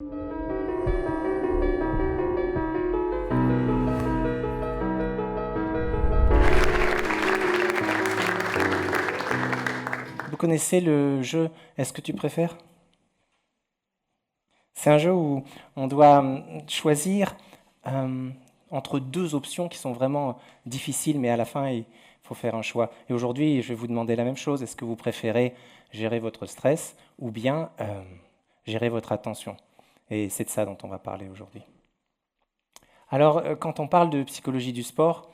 Vous connaissez le jeu Est-ce que tu préfères? C'est un jeu où on doit choisir euh, entre deux options qui sont vraiment difficiles, mais à la fin, il faut faire un choix. Et aujourd'hui, je vais vous demander la même chose. Est-ce que vous préférez gérer votre stress ou bien gérer votre attention? Et c'est de ça dont on va parler aujourd'hui. Alors, quand on parle de psychologie du sport,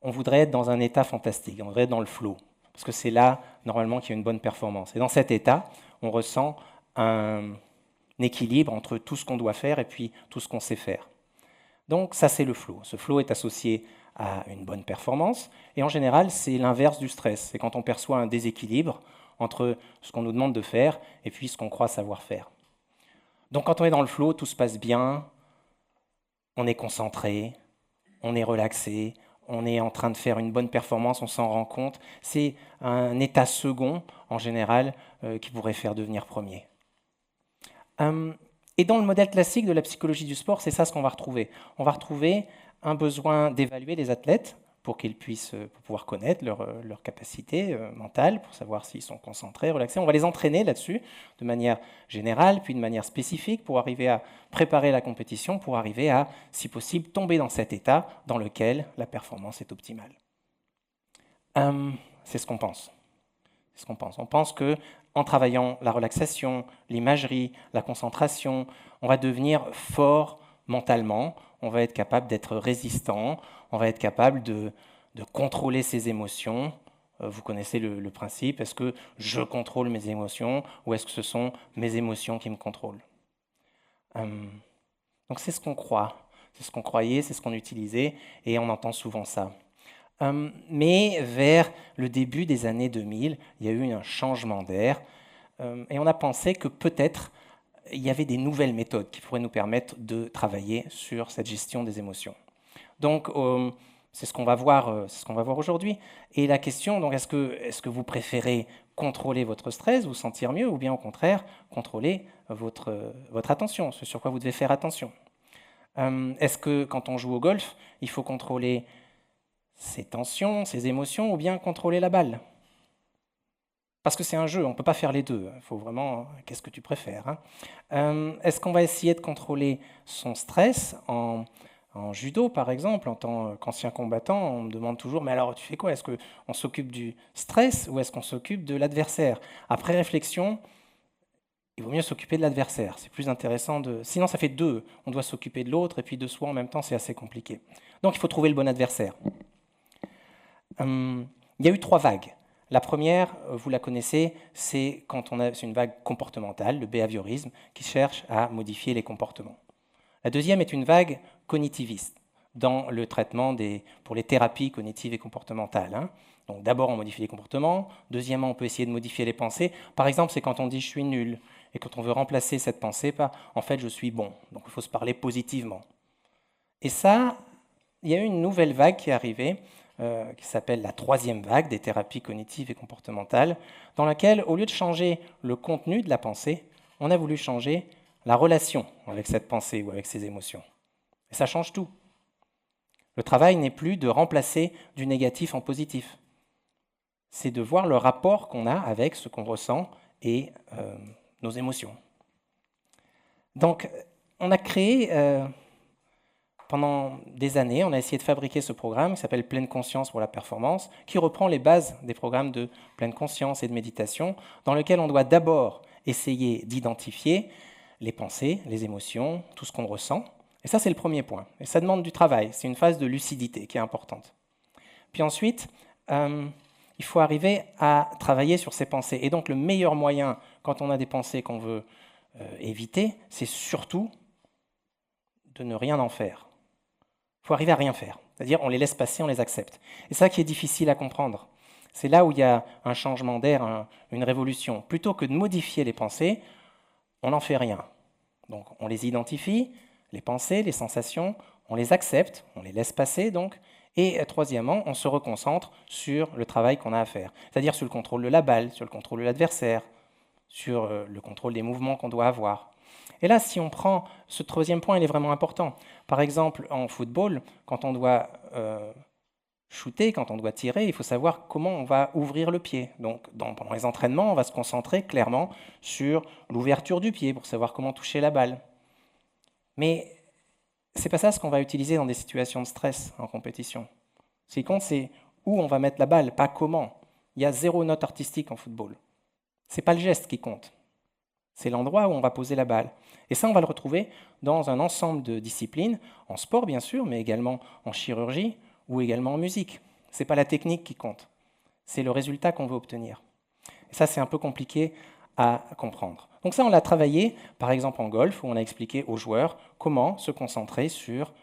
on voudrait être dans un état fantastique, on voudrait être dans le flow, parce que c'est là, normalement, qu'il y a une bonne performance. Et dans cet état, on ressent un équilibre entre tout ce qu'on doit faire et puis tout ce qu'on sait faire. Donc ça, c'est le flow. Ce flow est associé à une bonne performance, et en général, c'est l'inverse du stress. C'est quand on perçoit un déséquilibre entre ce qu'on nous demande de faire et puis ce qu'on croit savoir faire. Donc quand on est dans le flow, tout se passe bien, on est concentré, on est relaxé, on est en train de faire une bonne performance, on s'en rend compte. C'est un état second, en général, qui pourrait faire devenir premier. Et dans le modèle classique de la psychologie du sport, c'est ça ce qu'on va retrouver. On va retrouver un besoin d'évaluer les athlètes pour qu'ils puissent pour pouvoir connaître leur capacité mentale, pour savoir s'ils sont concentrés, relaxés. On va les entraîner là-dessus de manière générale, puis de manière spécifique, pour arriver à préparer la compétition, pour arriver à, si possible, tomber dans cet état dans lequel la performance est optimale. C'est ce qu'on pense. C'est ce qu'on pense. On pense que en travaillant la relaxation, l'imagerie, la concentration, on va devenir fort mentalement, on va être capable d'être résistant, on va être capable de contrôler ses émotions. Vous connaissez le principe, est-ce que je contrôle mes émotions ou est-ce que ce sont mes émotions qui me contrôlent? Donc c'est ce qu'on croit, c'est ce qu'on croyait, c'est ce qu'on utilisait et on entend souvent ça. Mais vers le début des années 2000, il y a eu un changement d'air et on a pensé que peut-être il y avait des nouvelles méthodes qui pourraient nous permettre de travailler sur cette gestion des émotions. Donc c'est ce qu'on va voir, aujourd'hui. Et la question, donc, est-ce que vous préférez contrôler votre stress, vous sentir mieux, ou bien au contraire contrôler votre attention, ce sur quoi vous devez faire attention? Est-ce que quand on joue au golf, il faut contrôler ses tensions, ses émotions, ou bien contrôler la balle? Parce que c'est un jeu, on ne peut pas faire les deux. Il faut vraiment, qu'est-ce que tu préfères, hein? Est-ce qu'on va essayer de contrôler son stress en judo, par exemple, en tant qu'ancien combattant? On me demande toujours, mais alors tu fais quoi? Est-ce qu'on s'occupe du stress ou est-ce qu'on s'occupe de l'adversaire? Après réflexion, il vaut mieux s'occuper de l'adversaire. C'est plus intéressant de... Sinon, ça fait deux. On doit s'occuper de l'autre et puis de soi en même temps, c'est assez compliqué. Donc, il faut trouver le bon adversaire. Il y a eu 3 vagues. La première, vous la connaissez, c'est une vague comportementale, le behaviorisme, qui cherche à modifier les comportements. La deuxième est une vague cognitiviste, dans le traitement pour les thérapies cognitives et comportementales, hein. Donc d'abord, on modifie les comportements. Deuxièmement, on peut essayer de modifier les pensées. Par exemple, c'est quand on dit « je suis nul » et quand on veut remplacer cette pensée par « en fait, je suis bon ». Donc il faut se parler positivement. Et ça, il y a eu une nouvelle vague qui est arrivée, qui s'appelle la 3e vague des thérapies cognitives et comportementales, dans laquelle, au lieu de changer le contenu de la pensée, on a voulu changer la relation avec cette pensée ou avec ces émotions. Et ça change tout. Le travail n'est plus de remplacer du négatif en positif. C'est de voir le rapport qu'on a avec ce qu'on ressent et nos émotions. Donc, on a créé... pendant des années, on a essayé de fabriquer ce programme qui s'appelle Pleine Conscience pour la performance, qui reprend les bases des programmes de pleine conscience et de méditation, dans lequel on doit d'abord essayer d'identifier les pensées, les émotions, tout ce qu'on ressent. Et ça, c'est le premier point. Et ça demande du travail. C'est une phase de lucidité qui est importante. Puis ensuite, il faut arriver à travailler sur ces pensées. Et donc, le meilleur moyen, quand on a des pensées qu'on veut éviter, c'est surtout de ne rien en faire. Il faut arriver à rien faire. C'est-à-dire, on les laisse passer, on les accepte. Et ça qui est difficile à comprendre. C'est là où il y a un changement d'air, une révolution. Plutôt que de modifier les pensées, on n'en fait rien. Donc, on les identifie, les pensées, les sensations, on les accepte, on les laisse passer, donc. Et troisièmement, on se reconcentre sur le travail qu'on a à faire. C'est-à-dire sur le contrôle de la balle, sur le contrôle de l'adversaire, sur le contrôle des mouvements qu'on doit avoir. Et là, si on prend ce troisième point, il est vraiment important. Par exemple, en football, quand on doit shooter, quand on doit tirer, il faut savoir comment on va ouvrir le pied. Donc, pendant les entraînements, on va se concentrer clairement sur l'ouverture du pied pour savoir comment toucher la balle. Mais ce n'est pas ça ce qu'on va utiliser dans des situations de stress en compétition. Ce qui compte, c'est où on va mettre la balle, pas comment. Il y a 0 note artistique en football. Ce n'est pas le geste qui compte. C'est l'endroit où on va poser la balle. Et ça, on va le retrouver dans un ensemble de disciplines, en sport bien sûr, mais également en chirurgie ou également en musique. Ce n'est pas la technique qui compte, c'est le résultat qu'on veut obtenir. Et ça, c'est un peu compliqué à comprendre. Donc ça, on l'a travaillé, par exemple en golf, où on a expliqué aux joueurs comment se concentrer sur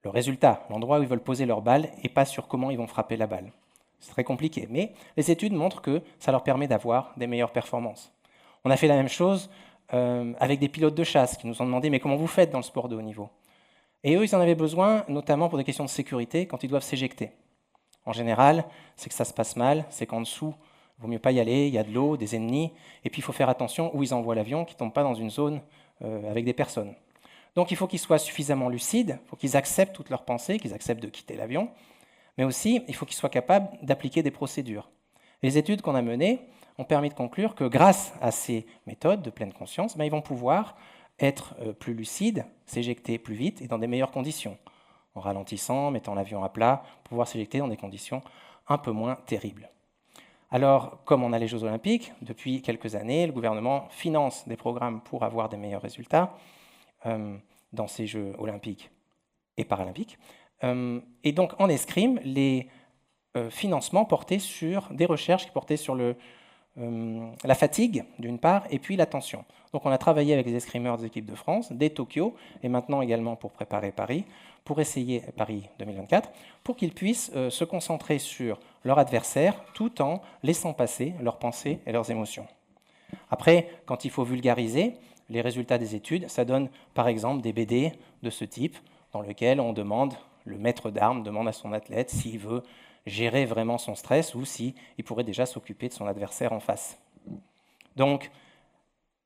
le résultat, l'endroit où ils veulent poser leur balle, et pas sur comment ils vont frapper la balle. C'est très compliqué, mais les études montrent que ça leur permet d'avoir des meilleures performances. On a fait la même chose avec des pilotes de chasse qui nous ont demandé « mais comment vous faites dans le sport de haut niveau ?» Et eux, ils en avaient besoin, notamment pour des questions de sécurité, quand ils doivent s'éjecter. En général, c'est que ça se passe mal, c'est qu'en dessous, il vaut mieux pas y aller, il y a de l'eau, des ennemis, et puis il faut faire attention où ils envoient l'avion, qu'ils ne tombent pas dans une zone avec des personnes. Donc il faut qu'ils soient suffisamment lucides, il faut qu'ils acceptent toutes leurs pensées, qu'ils acceptent de quitter l'avion, mais aussi il faut qu'ils soient capables d'appliquer des procédures. Les études qu'on a menées ont permis de conclure que grâce à ces méthodes de pleine conscience, ils vont pouvoir être plus lucides, s'éjecter plus vite et dans des meilleures conditions, en ralentissant, mettant l'avion à plat, pouvoir s'éjecter dans des conditions un peu moins terribles. Alors, comme on a les Jeux Olympiques, depuis quelques années, le gouvernement finance des programmes pour avoir des meilleurs résultats dans ces Jeux Olympiques et Paralympiques. Et donc, en escrime, les financements portaient sur des recherches qui portaient sur la fatigue, d'une part, et puis la tension. Donc on a travaillé avec les escrimeurs des équipes de France, dès Tokyo, et maintenant également pour préparer Paris, pour essayer Paris 2024, pour qu'ils puissent se concentrer sur leur adversaire tout en laissant passer leurs pensées et leurs émotions. Après, quand il faut vulgariser les résultats des études, ça donne par exemple des BD de ce type, dans lequel on demande, le maître d'armes demande à son athlète s'il veut gérer vraiment son stress ou s'il pourrait déjà s'occuper de son adversaire en face. Donc,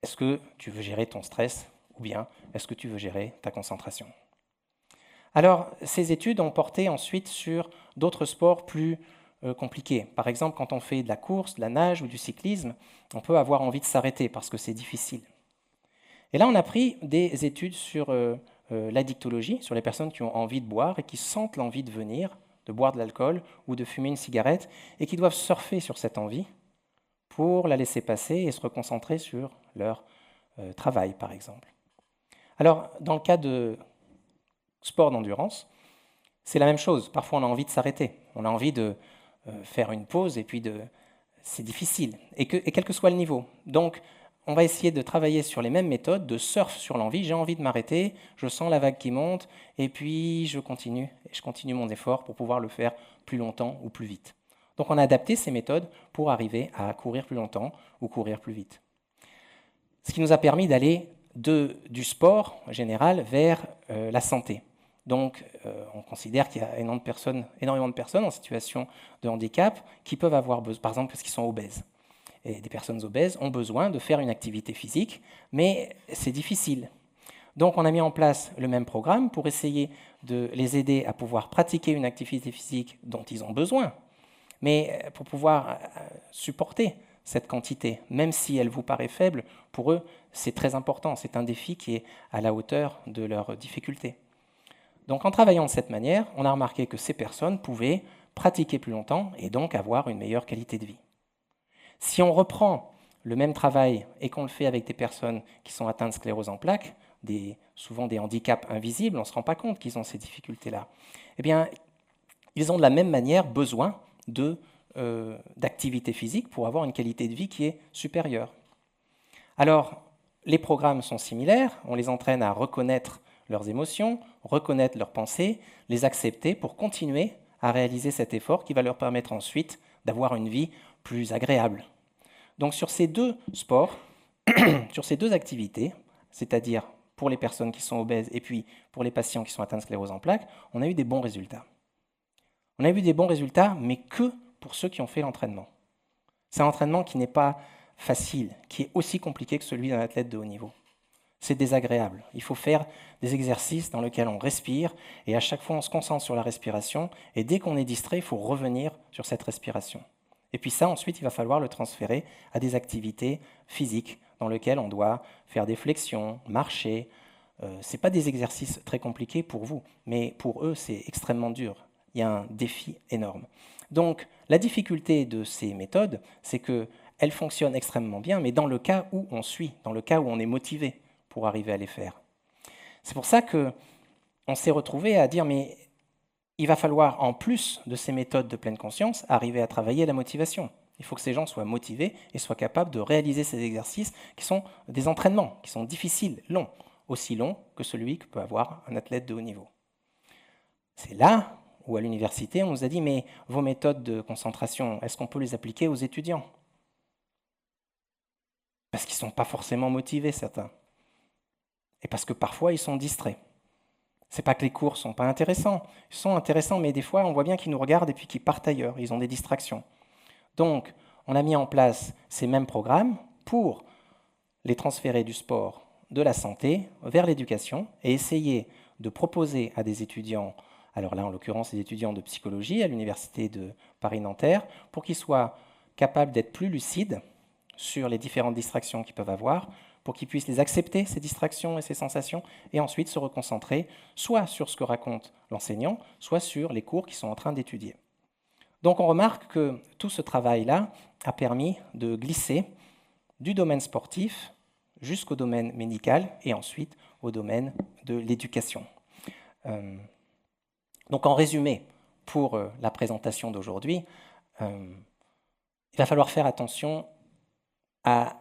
est-ce que tu veux gérer ton stress ou bien est-ce que tu veux gérer ta concentration? Alors, ces études ont porté ensuite sur d'autres sports plus compliqués. Par exemple, quand on fait de la course, de la nage ou du cyclisme, on peut avoir envie de s'arrêter parce que c'est difficile. Et là, on a pris des études sur l'addictologie, sur les personnes qui ont envie de boire et qui sentent l'envie de venir, de boire de l'alcool ou de fumer une cigarette, et qui doivent surfer sur cette envie pour la laisser passer et se reconcentrer sur leur travail, par exemple. Alors, dans le cas de sport d'endurance, c'est la même chose. Parfois, on a envie de s'arrêter. On a envie de faire une pause, et puis c'est difficile, et quel que soit le niveau. Donc, on va essayer de travailler sur les mêmes méthodes, de surf sur l'envie. J'ai envie de m'arrêter, je sens la vague qui monte, et puis je continue mon effort pour pouvoir le faire plus longtemps ou plus vite. Donc on a adapté ces méthodes pour arriver à courir plus longtemps ou courir plus vite. Ce qui nous a permis d'aller du sport général vers la santé. Donc on considère qu'il y a énormément de personnes en situation de handicap qui peuvent avoir besoin, par exemple parce qu'ils sont obèses. Et des personnes obèses ont besoin de faire une activité physique, mais c'est difficile. Donc on a mis en place le même programme pour essayer de les aider à pouvoir pratiquer une activité physique dont ils ont besoin, mais pour pouvoir supporter cette quantité, même si elle vous paraît faible, pour eux c'est très important, c'est un défi qui est à la hauteur de leurs difficultés. Donc en travaillant de cette manière, on a remarqué que ces personnes pouvaient pratiquer plus longtemps et donc avoir une meilleure qualité de vie. Si on reprend le même travail et qu'on le fait avec des personnes qui sont atteintes de sclérose en plaques, souvent des handicaps invisibles, on ne se rend pas compte qu'ils ont ces difficultés-là, eh bien, ils ont de la même manière besoin d'activité physique pour avoir une qualité de vie qui est supérieure. Alors, les programmes sont similaires, on les entraîne à reconnaître leurs émotions, reconnaître leurs pensées, les accepter pour continuer à réaliser cet effort qui va leur permettre ensuite d'avoir une vie plus agréable. Donc sur ces deux sports, sur ces deux activités, c'est-à-dire pour les personnes qui sont obèses et puis pour les patients qui sont atteints de sclérose en plaques, on a eu des bons résultats. On a eu des bons résultats, mais que pour ceux qui ont fait l'entraînement. C'est un entraînement qui n'est pas facile, qui est aussi compliqué que celui d'un athlète de haut niveau. C'est désagréable. Il faut faire des exercices dans lesquels on respire et à chaque fois on se concentre sur la respiration et dès qu'on est distrait, il faut revenir sur cette respiration. Et puis ça, ensuite, il va falloir le transférer à des activités physiques dans lesquelles on doit faire des flexions, marcher. Ce n'est pas des exercices très compliqués pour vous, mais pour eux, c'est extrêmement dur. Il y a un défi énorme. Donc, la difficulté de ces méthodes, c'est qu'elles fonctionnent extrêmement bien, mais dans le cas où on suit, dans le cas où on est motivé pour arriver à les faire. C'est pour ça qu'on s'est retrouvé à dire, mais il va falloir, en plus de ces méthodes de pleine conscience, arriver à travailler la motivation. Il faut que ces gens soient motivés et soient capables de réaliser ces exercices qui sont des entraînements, qui sont difficiles, longs, aussi longs que celui que peut avoir un athlète de haut niveau. C'est là où, à l'université, on nous a dit, mais vos méthodes de concentration, est-ce qu'on peut les appliquer aux étudiants? Parce qu'ils ne sont pas forcément motivés, certains. Et parce que parfois, ils sont distraits. C'est pas que les cours sont pas intéressants. Ils sont intéressants, mais des fois, on voit bien qu'ils nous regardent et puis qu'ils partent ailleurs. Ils ont des distractions. Donc, on a mis en place ces mêmes programmes pour les transférer du sport, de la santé, vers l'éducation et essayer de proposer à des étudiants, alors là, en l'occurrence, des étudiants de psychologie à l'université de Paris-Nanterre, pour qu'ils soient capables d'être plus lucides sur les différentes distractions qu'ils peuvent avoir, pour qu'ils puissent les accepter, ces distractions et ces sensations, et ensuite se reconcentrer soit sur ce que raconte l'enseignant, soit sur les cours qu'ils sont en train d'étudier. Donc on remarque que tout ce travail-là a permis de glisser du domaine sportif jusqu'au domaine médical et ensuite au domaine de l'éducation. Donc en résumé, pour la présentation d'aujourd'hui, il va falloir faire attention à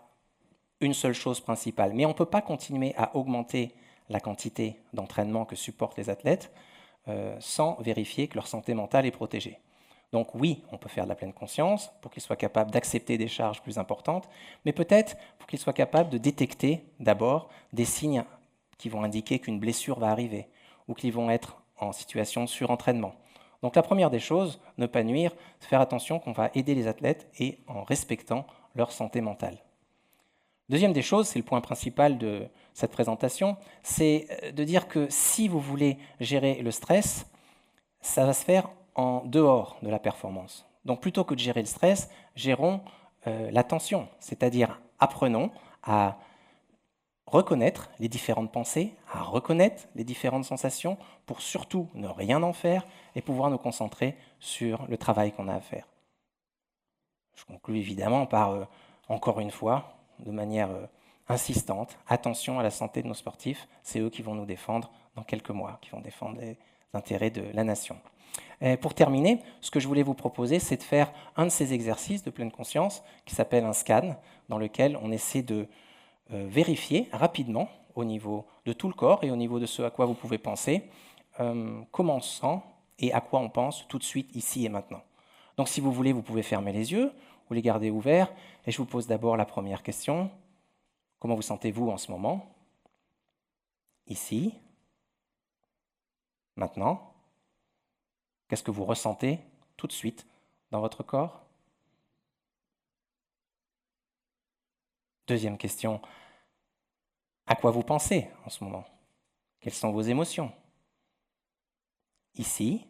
une seule chose principale. Mais on ne peut pas continuer à augmenter la quantité d'entraînement que supportent les athlètes sans vérifier que leur santé mentale est protégée. Donc oui, on peut faire de la pleine conscience pour qu'ils soient capables d'accepter des charges plus importantes, mais peut-être pour qu'ils soient capables de détecter d'abord des signes qui vont indiquer qu'une blessure va arriver ou qu'ils vont être en situation de surentraînement. Donc la première des choses, ne pas nuire, c'est faire attention qu'on va aider les athlètes et en respectant leur santé mentale. Deuxième des choses, c'est le point principal de cette présentation, c'est de dire que si vous voulez gérer le stress, ça va se faire en dehors de la performance. Donc plutôt que de gérer le stress, gérons l'attention, c'est-à-dire apprenons à reconnaître les différentes pensées, à reconnaître les différentes sensations pour surtout ne rien en faire et pouvoir nous concentrer sur le travail qu'on a à faire. Je conclue évidemment par, encore une fois, de manière insistante, attention à la santé de nos sportifs, c'est eux qui vont nous défendre dans quelques mois, qui vont défendre les intérêts de la nation. Et pour terminer, ce que je voulais vous proposer, c'est de faire un de ces exercices de pleine conscience qui s'appelle un scan, dans lequel on essaie de vérifier rapidement au niveau de tout le corps et au niveau de ce à quoi vous pouvez penser, comment on se sent et à quoi on pense tout de suite, ici et maintenant. Donc si vous voulez, vous pouvez fermer les yeux ou les garder ouverts. Et je vous pose d'abord la première question. Comment vous sentez-vous en ce moment? Ici? Maintenant? Qu'est-ce que vous ressentez tout de suite dans votre corps? Deuxième question. À quoi vous pensez en ce moment? Quelles sont vos émotions? Ici?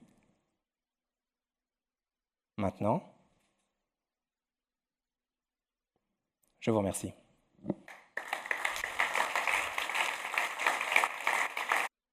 Maintenant? Je vous remercie.